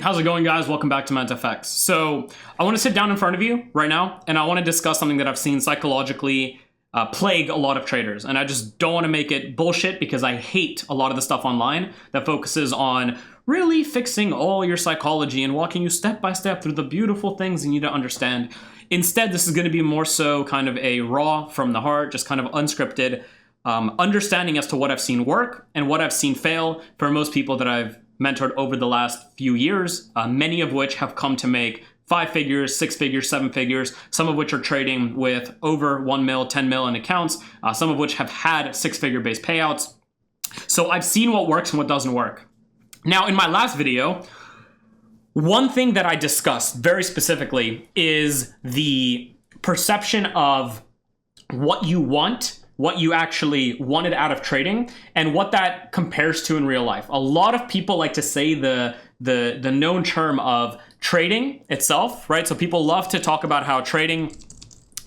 How's it going, guys? Welcome back to mentfx. So I want to sit down in front of you right now, and I want to discuss something that I've seen psychologically plague a lot of traders. And I just don't want to make it bullshit because I hate a lot of the stuff online that focuses on really fixing all your psychology and walking you step by step through the beautiful things you need to understand. Instead, this is going to be more so kind of a raw from the heart, just kind of unscripted understanding as to what I've seen work and what I've seen fail for most people that I've mentored over the last few years, many of which have come to make 5 figures, 6 figures, 7 figures, some of which are trading with over 1 mil, 10 mil in accounts, some of which have had 6-figure base payouts. So I've seen what works and what doesn't work. Now, in my last video, one thing that I discussed very specifically is the perception of what you want, what you actually wanted out of trading, and what that compares to in real life. A lot of people like to say the known term of trading itself, right? So people love to talk about how trading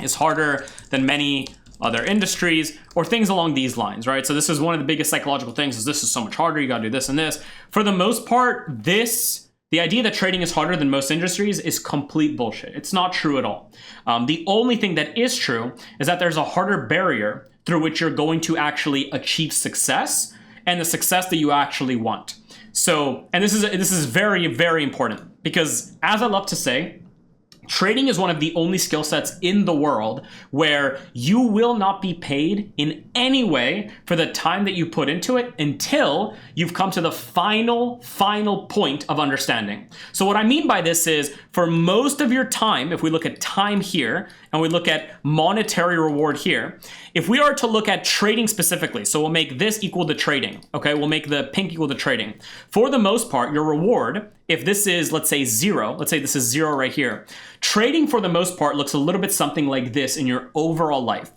is harder than many other industries or things along these lines, right? So this is one of the biggest psychological things is this is so much harder, you gotta do this and this. For the most part, the idea that trading is harder than most industries is complete bullshit. It's not true at all. The only thing that is true is that there's a harder barrier through which you're going to actually achieve success and the success that you actually want. So, and this is very, very important because as I love to say, trading is one of the only skill sets in the world where you will not be paid in any way for the time that you put into it until you've come to the final point of understanding. So what I mean by this is for most of your time, if we look at time here and we look at monetary reward here, if we are to look at trading specifically, so we'll make this equal to trading, okay? We'll make the pink equal to trading. For the most part, your reward, if this is, let's say 0, let's say this is 0 right here, trading for the most part looks a little bit something like this in your overall life.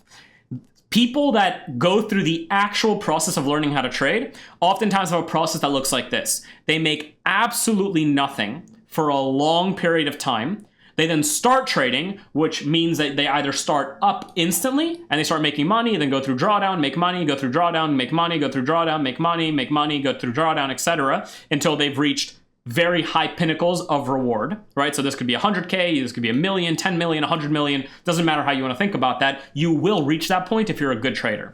People that go through the actual process of learning how to trade oftentimes have a process that looks like this. They make absolutely nothing for a long period of time. They then start trading, which means that they either start up instantly and they start making money, and then go through drawdown, make money, go through drawdown, make money, go through drawdown, make money, go through drawdown, etc., until they've reached very high pinnacles of reward, right? So this could be 100K, this could be 1 million, 10 million, 100 million, doesn't matter how you want to think about that. You will reach that point if you're a good trader,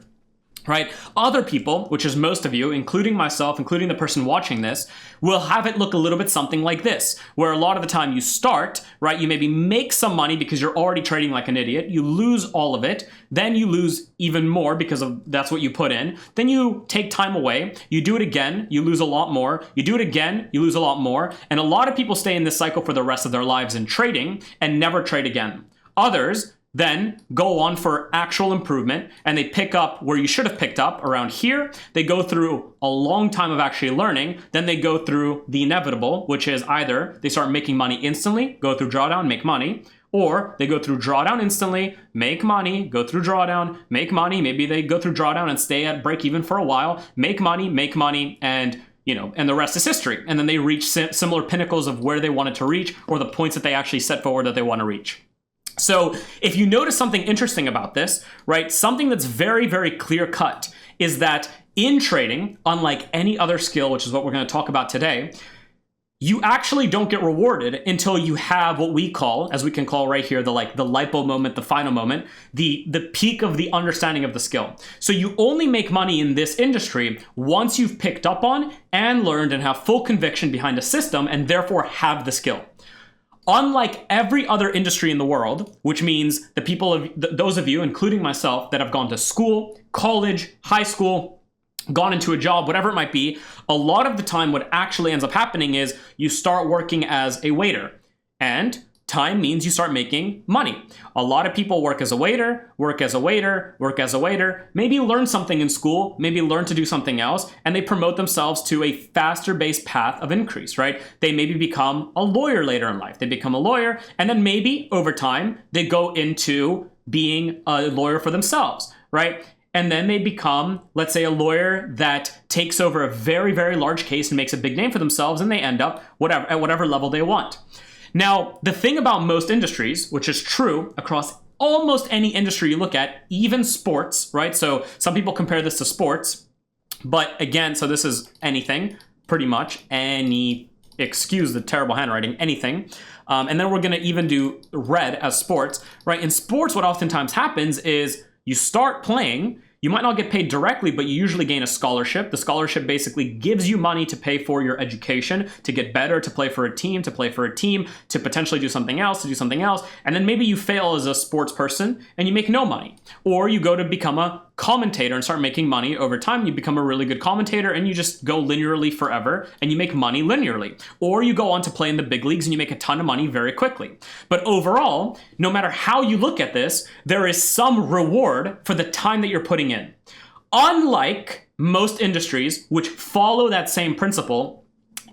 right? Other people, which is most of you, including myself, including the person watching this, will have it look a little bit something like this, where a lot of the time you start, right? You maybe make some money because you're already trading like an idiot. You lose all of it. Then you lose even more because of that's what you put in. Then you take time away. You do it again. You lose a lot more. You do it again. You lose a lot more. And a lot of people stay in this cycle for the rest of their lives in trading and never trade again. Others then go on for actual improvement and they pick up where you should have picked up around here. They go through a long time of actually learning. Then they go through the inevitable, which is either they start making money instantly, go through drawdown, make money, or they go through drawdown instantly, make money, go through drawdown, make money. Maybe they go through drawdown and stay at break even for a while, make money, and and the rest is history. And then they reach similar pinnacles of where they wanted to reach or the points that they actually set forward that they want to reach. So if you notice something interesting about this, right, something that's very, very clear cut is that in trading, unlike any other skill, which is what we're going to talk about today, you actually don't get rewarded until you have what we call, as we can call right here, the lipo moment, the final moment, the peak of the understanding of the skill. So you only make money in this industry once you've picked up on and learned and have full conviction behind a system and therefore have the skill. Unlike every other industry in the world, which means the people of those of you, including myself, that have gone to school, college, high school, gone into a job, whatever it might be, a lot of the time what actually ends up happening is you start working as a waiter, and time means you start making money. A lot of people work as a waiter, maybe learn something in school, maybe learn to do something else, and they promote themselves to a faster based path of increase, right? They maybe become a lawyer later in life. They become a lawyer, and then maybe over time, they go into being a lawyer for themselves, right? And then they become, let's say, a lawyer that takes over a very, very large case and makes a big name for themselves, and they end up at whatever level they want. Now, the thing about most industries, which is true across almost any industry you look at, even sports, right? So some people compare this to sports, but again, so this is anything, pretty much any excuse the terrible handwriting, anything. And then we're going to even do red as sports, right? In sports, what oftentimes happens is you start playing, you might not get paid directly, but you usually gain a scholarship. The scholarship basically gives you money to pay for your education, to get better, to play for a team, to potentially do something else, and then maybe you fail as a sports person and you make no money. Or you go to become a commentator and start making money over time. You become a really good commentator and you just go linearly forever and you make money linearly. Or you go on to play in the big leagues and you make a ton of money very quickly. But overall, no matter how you look at this, there is some reward for the time that you're putting in. Unlike most industries which follow that same principle,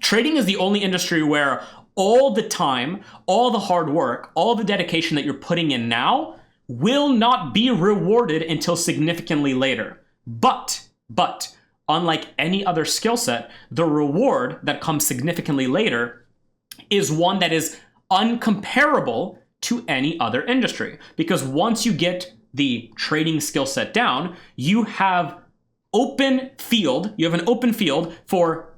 trading is the only industry where all the time, all the hard work, all the dedication that you're putting in now will not be rewarded until significantly later. But, unlike any other skill set, the reward that comes significantly later is one that is uncomparable to any other industry. Because once you get the trading skill set down, you have an open field for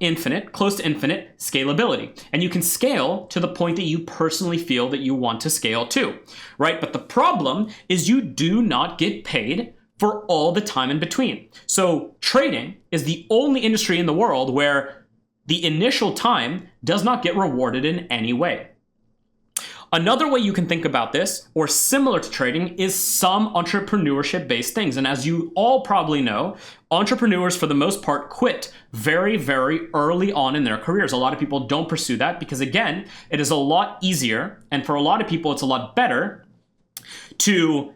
close to infinite scalability. And you can scale to the point that you personally feel that you want to scale to, right? But the problem is you do not get paid for all the time in between. So trading is the only industry in the world where the initial time does not get rewarded in any way. Another way you can think about this, or similar to trading, is some entrepreneurship-based things. And as you all probably know, entrepreneurs, for the most part, quit very, very early on in their careers. A lot of people don't pursue that because, again, it is a lot easier, and for a lot of people, it's a lot better to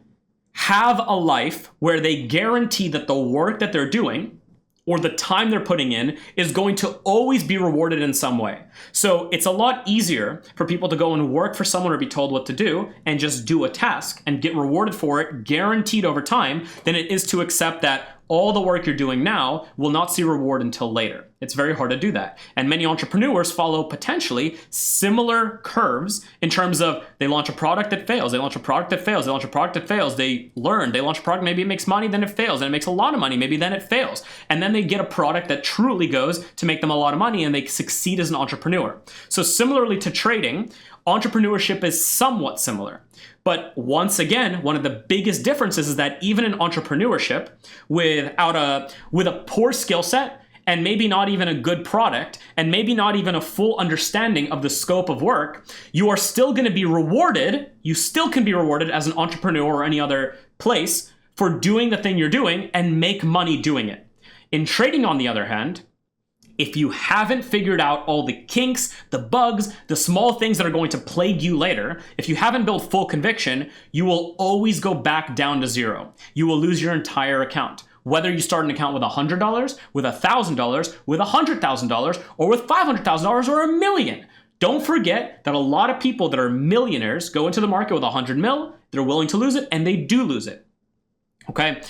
have a life where they guarantee that the work that they're doing or the time they're putting in is going to always be rewarded in some way. So it's a lot easier for people to go and work for someone or be told what to do and just do a task and get rewarded for it, guaranteed over time, than it is to accept that all the work you're doing now will not see reward until later. It's very hard to do that. And many entrepreneurs follow potentially similar curves in terms of they launch a product that fails, they launch a product that fails, they launch a product that fails, they learn, they launch a product, maybe it makes money, then it fails, and it makes a lot of money, maybe then it fails. And then they get a product that truly goes to make them a lot of money and they succeed as an entrepreneur. So similarly to trading, entrepreneurship is somewhat similar. But once again, one of the biggest differences is that even in entrepreneurship, with a poor skill set and maybe not even a good product and maybe not even a full understanding of the scope of work, you are still going to be rewarded. You still can be rewarded as an entrepreneur or any other place for doing the thing you're doing and make money doing it. In trading, on the other hand, if you haven't figured out all the kinks, the bugs, the small things that are going to plague you later, if you haven't built full conviction, you will always go back down to zero. You will lose your entire account. Whether you start an account with $100, with $1,000, with $100,000, or with $500,000 or $1 million. Don't forget that a lot of people that are millionaires go into the market with 100 mil, they're willing to lose it, and they do lose it. Okay?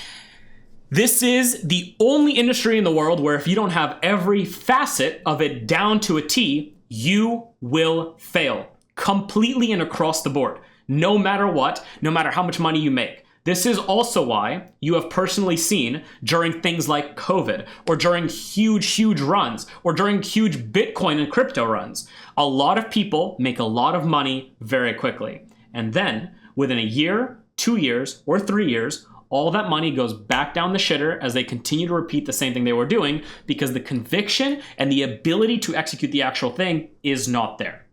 This is the only industry in the world where if you don't have every facet of it down to a T, you will fail completely and across the board, no matter what, no matter how much money you make. This is also why you have personally seen during things like COVID or during huge runs or during huge Bitcoin and crypto runs, a lot of people make a lot of money very quickly. And then within a year, 2 years, or 3 years, all that money goes back down the shitter as they continue to repeat the same thing they were doing because the conviction and the ability to execute the actual thing is not there.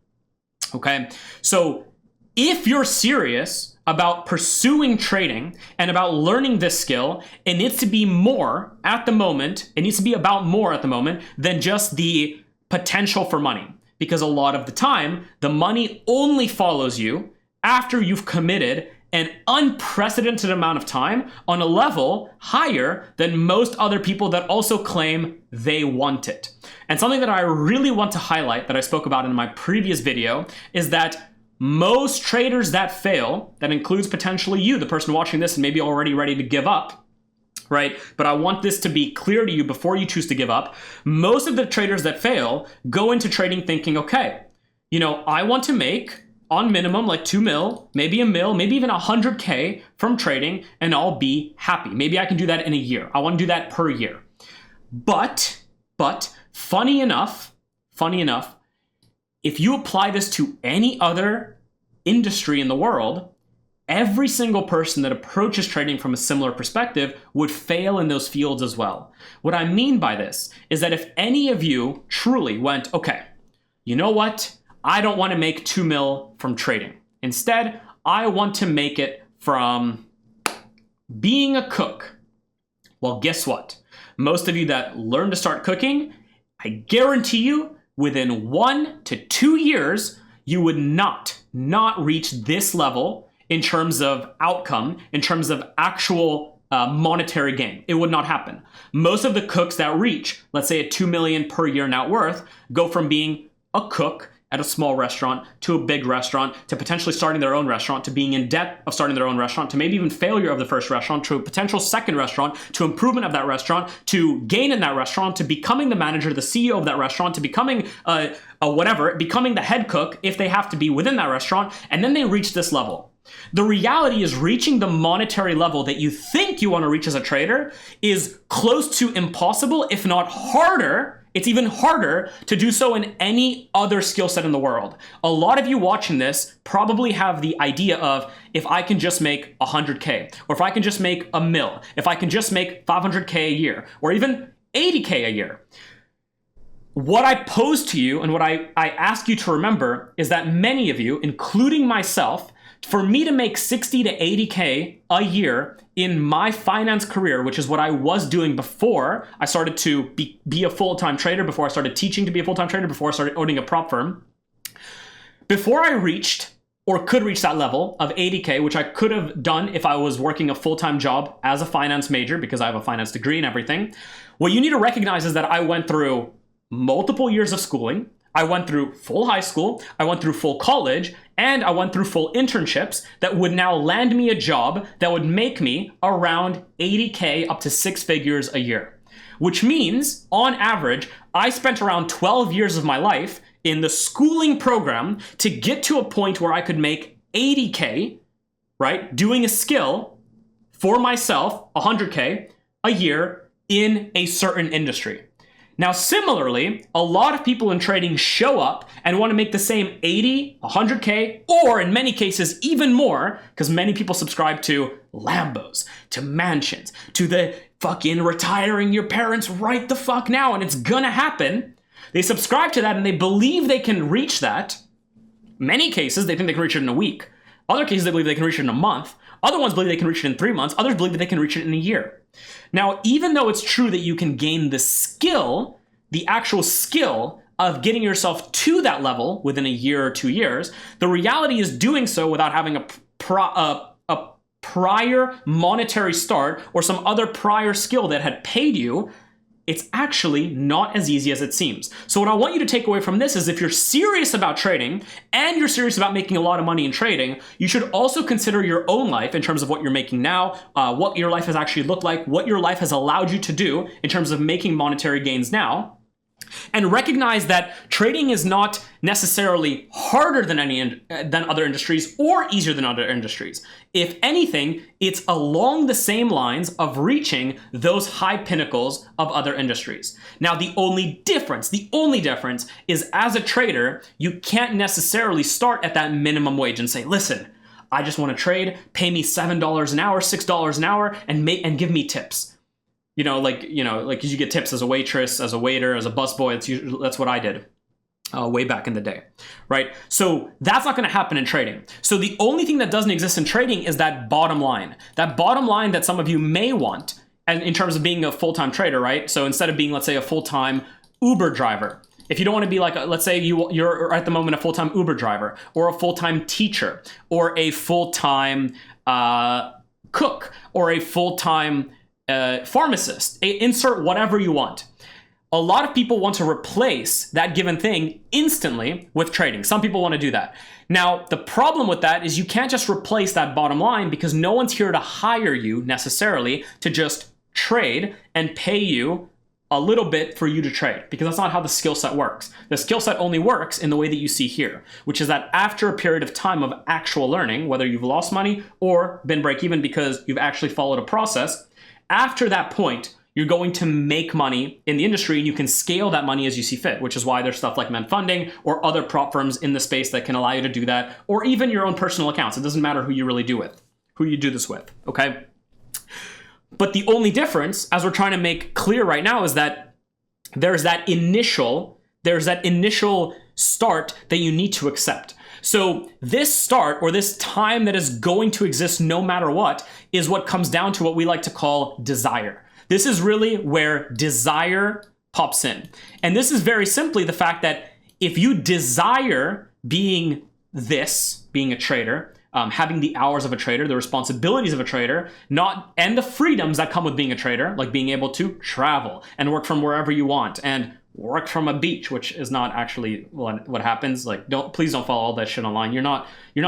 Okay? So if you're serious about pursuing trading and about learning this skill, it needs to be more at the moment. It needs to be about more at the moment than just the potential for money. Because a lot of the time, the money only follows you after you've committed an unprecedented amount of time on a level higher than most other people that also claim they want it. And something that I really want to highlight that I spoke about in my previous video is that most traders that fail, that includes potentially you, the person watching this and maybe already ready to give up, right? But I want this to be clear to you before you choose to give up. Most of the traders that fail go into trading thinking, okay, I want to make on minimum like 2 mil, maybe a mil, maybe even 100K from trading, and I'll be happy. Maybe I can do that in a year. I want to do that per year. But funny enough, If you apply this to any other industry in the world, every single person that approaches trading from a similar perspective would fail in those fields as well. What I mean by this is that if any of you truly went, okay, you know what? I don't want to make 2 mil from trading. Instead, I want to make it from being a cook. Well, guess what? Most of you that learn to start cooking, I guarantee you, within 1 to 2 years, you would not reach this level in terms of outcome, in terms of actual monetary gain. It would not happen. Most of the cooks that reach, let's say, a 2 million per year net worth, go from being a cook at a small restaurant to a big restaurant to potentially starting their own restaurant to being in debt of starting their own restaurant to maybe even failure of the first restaurant to a potential second restaurant to improvement of that restaurant to gain in that restaurant to becoming the manager, the CEO of that restaurant to becoming becoming the head cook if they have to be within that restaurant, and then they reach this level. The reality is reaching the monetary level that you think you want to reach as a trader is close to impossible, if not harder. It's even harder to do so in any other skill set in the world. A lot of you watching this probably have the idea of, if I can just make 100K, or if I can just make a mil, if I can just make 500K a year, or even 80K a year. What I pose to you and what I ask you to remember is that many of you, including myself, for me to make 60 to 80K a year in my finance career, which is what I was doing before I started to be a full-time trader, before I started teaching to be a full-time trader, before I started owning a prop firm, before I reached or could reach that level of 80K, which I could have done if I was working a full-time job as a finance major, because I have a finance degree and everything, what you need to recognize is that I went through multiple years of schooling. I went through full high school, I went through full college, and I went through full internships that would now land me a job that would make me around 80K up to 6 figures a year. Which means, on average, I spent around 12 years of my life in the schooling program to get to a point where I could make 80K, right, doing a skill for myself, 100K a year in a certain industry. Now, similarly, a lot of people in trading show up and want to make the same 80, 100K, or in many cases, even more, because many people subscribe to Lambos, to mansions, to the fucking retiring your parents right the fuck now, and it's gonna happen. They subscribe to that and they believe they can reach that. Many cases, they think they can reach it in a week. Other cases, they believe they can reach it in a month. Other ones believe they can reach it in 3 months. Others believe that they can reach it in a year. Now, even though it's true that you can gain the skill, the actual skill of getting yourself to that level within a year or 2 years, the reality is doing so without having a prior monetary start or some other prior skill that had paid you, it's actually not as easy as it seems. So what I want you to take away from this is, if you're serious about trading and you're serious about making a lot of money in trading, you should also consider your own life in terms of what you're making now, what your life has actually looked like, what your life has allowed you to do in terms of making monetary gains now. And recognize that trading is not necessarily harder than other industries or easier than other industries. If anything, it's along the same lines of reaching those high pinnacles of other industries. Now, the only difference is, as a trader, you can't necessarily start at that minimum wage and say, listen, I just want to trade, pay me $7 an hour, $6 an hour, and give me tips. Like you get tips as a waitress, as a waiter, as a busboy. That's what I did way back in the day, right? So that's not going to happen in trading. So the only thing that doesn't exist in trading is that bottom line that some of you may want, and in terms of being a full-time trader, right? So instead of being, let's say, a full-time Uber driver, if you don't want to be like, let's say you're at the moment a full-time Uber driver, or a full-time teacher, or a full-time cook, or a full-time pharmacist, insert whatever you want. A lot of people want to replace that given thing instantly with trading. Some people want to do that. Now, the problem with that is you can't just replace that bottom line, because no one's here to hire you necessarily to just trade and pay you a little bit for you to trade, because that's not how the skill set works. The skill set only works in the way that you see here, which is that after a period of time of actual learning, whether you've lost money or been break even because you've actually followed a process, after that point, you're going to make money in the industry, and you can scale that money as you see fit, which is why there's stuff like Ment Funding or other prop firms in the space that can allow you to do that, or even your own personal accounts. It doesn't matter who you really do this with, okay? But the only difference, as we're trying to make clear right now, is that there's that initial start that you need to accept. So this start, or this time that is going to exist no matter what, is what comes down to what we like to call desire. This is really where desire pops in. And this is very simply the fact that if you desire being a trader, having the hours of a trader, the responsibilities of a trader, and the freedoms that come with being a trader, like being able to travel and work from wherever you want and work from a beach, which is not actually what happens. Like, please don't follow all that shit online. You're not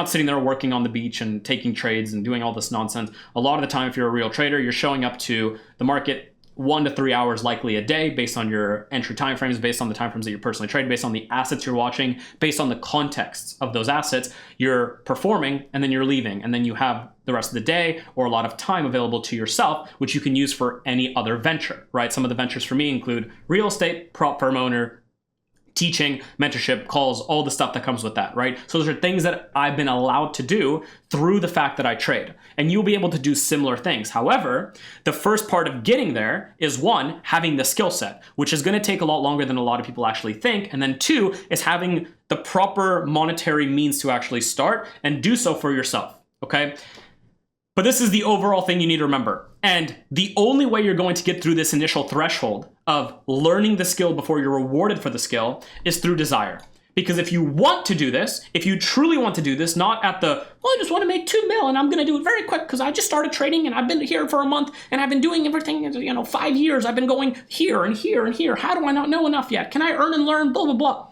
sitting there working on the beach and taking trades and doing all this nonsense. A lot of the time, if you're a real trader, you're showing up to the market 1 to 3 hours likely a day based on your entry timeframes, based on the timeframes that you personally trade, based on the assets you're watching, based on the contexts of those assets. You're performing and then you're leaving, and then you have the rest of the day or a lot of time available to yourself, which you can use for any other venture, right? Some of the ventures for me include real estate, prop firm owner, teaching, mentorship, calls, all the stuff that comes with that, right? So those are things that I've been allowed to do through the fact that I trade. And you'll be able to do similar things. However, the first part of getting there is, 1, having the skill set, which is going to take a lot longer than a lot of people actually think. And then 2 is having the proper monetary means to actually start and do so for yourself, okay? But this is the overall thing you need to remember. And the only way you're going to get through this initial threshold of learning the skill before you're rewarded for the skill is through desire. Because if you want to do this, if you truly want to do this, not at well, I just want to make 2 mil and I'm going to do it very quick because I just started trading and I've been here for a month and I've been doing everything, 5 years. I've been going here and here and here. How do I not know enough yet? Can I earn and learn? Blah, blah, blah.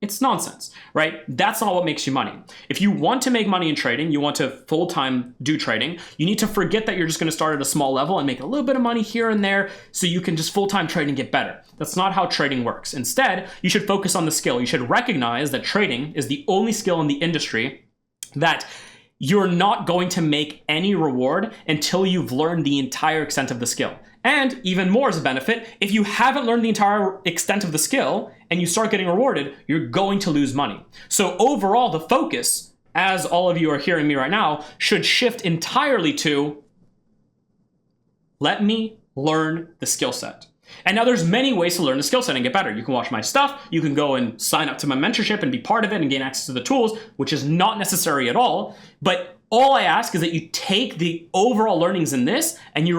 It's nonsense, right? That's not what makes you money. If you want to make money in trading, you want to full-time do trading, you need to forget that you're just going to start at a small level and make a little bit of money here and there so you can just full-time trade and get better. That's not how trading works. Instead, you should focus on the skill. You should recognize that trading is the only skill in the industry that you're not going to make any reward until you've learned the entire extent of the skill. And even more as a benefit, if you haven't learned the entire extent of the skill and you start getting rewarded, you're going to lose money. So overall, the focus, as all of you are hearing me right now, should shift entirely to, let me learn the skill set. And now there's many ways to learn the skill set and get better. You can watch my stuff, you can go and sign up to my mentorship and be part of it and gain access to the tools, which is not necessary at all. But all I ask is that you take the overall learnings in this and you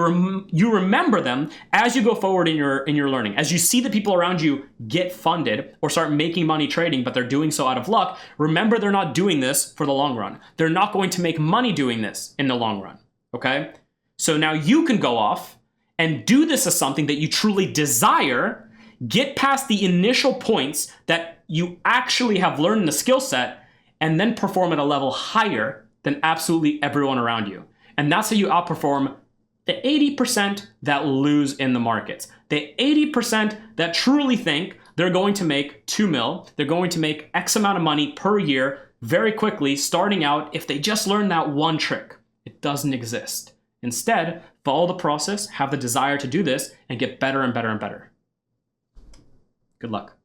remember them as you go forward in your learning. As you see the people around you get funded or start making money trading, but they're doing so out of luck, remember they're not doing this for the long run. They're not going to make money doing this in the long run, okay? So now you can go off and do this as something that you truly desire, get past the initial points that you actually have learned in the skill set, and then perform at a level higher than absolutely everyone around you. And that's how you outperform the 80% that lose in the markets. The 80% that truly think they're going to make 2 mil, they're going to make X amount of money per year very quickly, starting out, if they just learn that one trick. It doesn't exist. Instead, follow the process, have the desire to do this, and get better and better and better. Good luck.